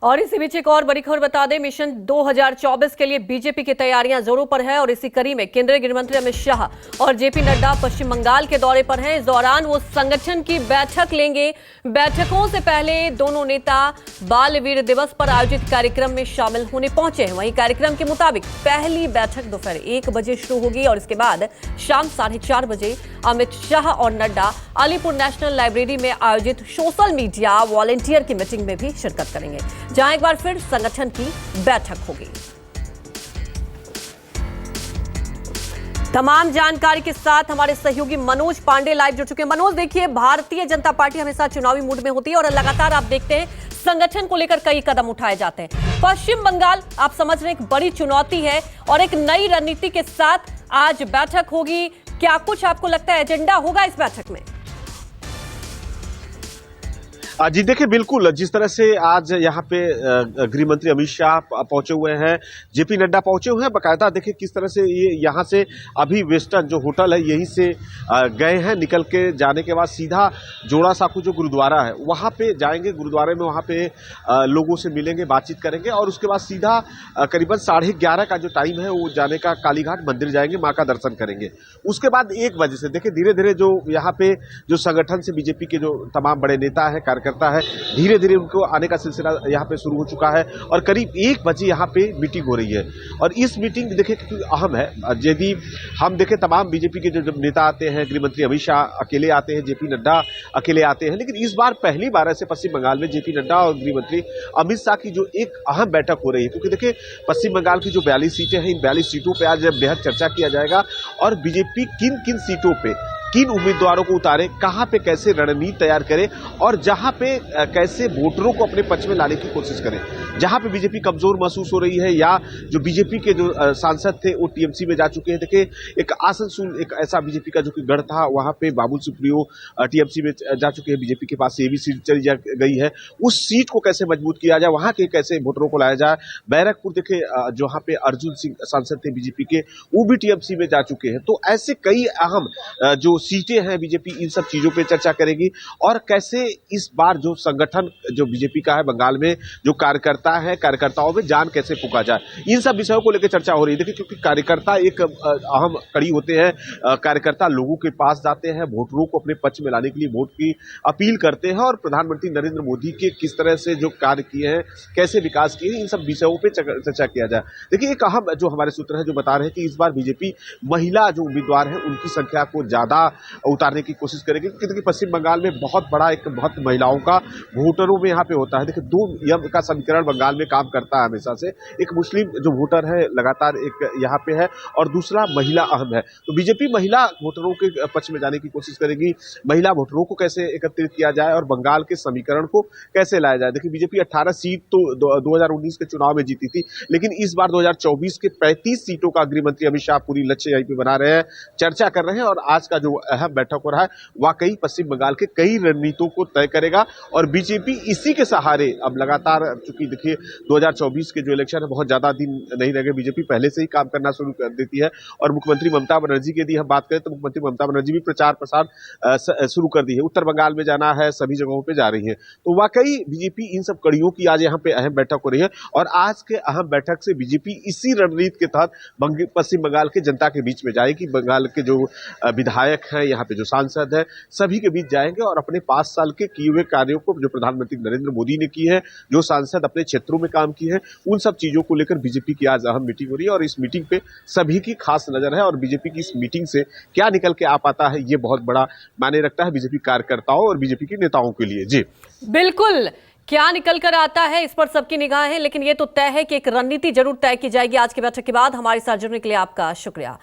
और इसी बीच एक और बड़ी खबर बता दें, मिशन 2024 के लिए बीजेपी की तैयारियां जोरों पर है और इसी कड़ी में केंद्रीय गृह मंत्री अमित शाह और जेपी नड्डा पश्चिम बंगाल के दौरे पर हैं। इस दौरान वो संगठन की बैठक लेंगे। बैठकों से पहले दोनों नेता बाल वीर दिवस पर आयोजित कार्यक्रम में शामिल होने पहुंचे हैं। वहीं कार्यक्रम के मुताबिक पहली बैठक दोपहर 1 बजे शुरू होगी और इसके बाद शाम 4:30 बजे अमित शाह और नड्डा अलीपुर नेशनल लाइब्रेरी में आयोजित सोशल मीडिया वॉलंटियर की मीटिंग में भी शिरकत करेंगे, जहां एक बार फिर संगठन की बैठक होगी। तमाम जानकारी के साथ हमारे सहयोगी मनोज पांडे लाइव जुड़ चुके हैं। मनोज, देखिए, भारतीय जनता पार्टी हमेशा चुनावी मूड में होती है और लगातार आप देखते हैं संगठन को लेकर कई कदम उठाए जाते हैं। पश्चिम बंगाल आप समझ रहे हैं एक बड़ी चुनौती है और एक नई रणनीति के साथ आज बैठक होगी। क्या कुछ आपको लगता है एजेंडा होगा इस बैठक में? जी देखिए, बिल्कुल जिस तरह से आज यहाँ पे गृह मंत्री अमित शाह पहुंचे हुए हैं, जेपी नड्डा पहुंचे हुए हैं, बकायदा देखिए किस तरह से ये यहाँ से अभी वेस्टर्न जो होटल है यहीं से गए हैं। निकल के जाने के बाद सीधा जोड़ा साकू जो गुरुद्वारा है वहाँ पे जाएंगे। गुरुद्वारे में वहाँ पे लोगों से मिलेंगे, बातचीत करेंगे और उसके बाद सीधा करीबन 11:30 का जो टाइम है वो जाने का कालीघाट मंदिर जाएंगे, माँ का दर्शन करेंगे। उसके बाद 1 बजे से देखिए धीरे धीरे जो यहाँ पे जो संगठन से बीजेपी के जो तमाम बड़े नेता है, कार्यकर्ता है, धीरे धीरे उनको आने का सिलसिला यहाँ पे शुरू हो चुका है और करीब 1 बजे यहाँ पे मीटिंग हो रही है। और इस मीटिंग देखिए क्योंकि अहम है, यदि हम देखें तमाम बीजेपी के जो नेता आते हैं, गृह मंत्री अमित शाह अकेले आते हैं, जेपी नड्डा अकेले आते हैं, लेकिन इस बार पहली बार ऐसे पश्चिम बंगाल में जेपी नड्डा और गृह मंत्री अमित शाह की जो एक अहम बैठक हो रही है। क्योंकि देखिए पश्चिम बंगाल की जो 42 सीटें हैं, इन 42 सीटों पर आज बेहद चर्चा किया जाएगा और बीजेपी किन किन सीटों पे किन उम्मीदवारों को उतारे, कहां पे कैसे रणनीति तैयार करे और जहां पे कैसे वोटरों को अपने पक्ष में लाने की कोशिश करें। जहां पे बीजेपी कमजोर महसूस हो रही है या जो बीजेपी के जो सांसद थे वो टीएमसी में जा चुके हैं। देखिए एक आसनसोल एक ऐसा बीजेपी का जो कि गढ़ था, वहां पे बाबुल सुप्रियो टीएमसी में जा चुके हैं, बीजेपी के पास से ये भी सीट चली जा गई है। उस सीट को कैसे मजबूत किया जाए, वहां के कैसे वोटरों को लाया जाए। बैरकपुर देखिए जहां पे अर्जुन सिंह सांसद थे बीजेपी के, वो भी टीएमसी में जा चुके हैं। तो ऐसे कई अहम जो सीटें हैं बीजेपी इन सब चीजों पे चर्चा करेगी और कैसे इस बार जो संगठन जो बीजेपी का है बंगाल में, जो कार्यकर्ता है, कार्यकर्ताओं में जान कैसे फूंका जाए, इन सब विषयों को लेकर चर्चा हो रही है। देखिए क्योंकि कार्यकर्ता एक अहम कड़ी होते हैं, कार्यकर्ता लोगों के पास जाते हैं, वोटरों को अपने पक्ष में लाने के लिए वोट की अपील करते हैं और प्रधानमंत्री नरेंद्र मोदी के किस तरह से जो कार्य किए हैं, कैसे विकास किए हैं, इन सब विषयों पर चर्चा किया जाए। देखिए एक अहम जो हमारे सूत्र है जो बता रहे हैं कि इस बार बीजेपी महिला जो उम्मीदवार है उनकी संख्या को ज्यादा उतारने की कोशिश करेगी। क्योंकि पश्चिम बंगाल में बहुत महिलाओं का वोटरों में यहाँ पे होता है। देखिए 2 नियम का समीकरण बंगाल में काम करता है हमेशा से। एक मुस्लिम जो वोटर है लगातार एक यहाँ पे है और दूसरा महिला अहम है। तो बीजेपी महिला वोटरों के पक्ष में जाने की कोशिश करेगी। महिला वोटरों को कैसे एकत्रित किया जाए और बंगाल के समीकरण को कैसे लाया जाए। देखिए बीजेपी 18 सीट तो 2019 के चुनाव में जीती थी, लेकिन इस बार 2024 के 35 सीटों का गृह मंत्री अमित शाह पूरी लक्ष्य यहीं पे बना रहे हैं, चर्चा कर रहे हैं और आज का जो अहम बैठक हो रहा है वाकई पश्चिम बंगाल के कई रणनीतियों को तय करेगा और बीजेपी इसी के सहारे अब लगातार, चूंकि देखिए 2024 के जो इलेक्शन है बहुत ज्यादा दिन नहीं रह गए, बीजेपी पहले से ही काम करना शुरू कर देती है और मुख्यमंत्री ममता बनर्जी की यदि हम बात करें तो मुख्यमंत्री ममता बनर्जी भी प्रचार प्रसार शुरू कर दी है। उत्तर बंगाल में जाना है, सभी जगहों पर जा रही है। तो वाकई बीजेपी इन सब कड़ियों की आज यहाँ पे अहम बैठक हो रही है और आज के अहम बैठक से बीजेपी इसी रणनीति के तहत पश्चिम बंगाल के जनता के बीच में जाएगी। बंगाल के जो विधायक हैं, यहाँ पे जो सांसद है, सभी के बीच जाएंगे और अपने 5 साल के किए हुए कार्यों को जो प्रधानमंत्री नरेंद्र मोदी ने की है, जो सांसद अपने क्षेत्रों में काम किए हैं, उन सब चीजों को लेकर बीजेपी की आज अहम मीटिंग हो रही है और इस मीटिंग पे सभी की खास नजर है और बीजेपी की इस मीटिंग से क्या निकल के आ पाता है ये बहुत बड़ा मायने रखता है बीजेपी कार्यकर्ताओं और बीजेपी के नेताओं के लिए। जी बिल्कुल, क्या निकल कर आता है इस पर सबकी निगाह है, लेकिन ये तो तय है कि एक रणनीति जरूर तय की जाएगी आज की बैठक के बाद। हमारे साथ जुड़ने के लिए आपका शुक्रिया।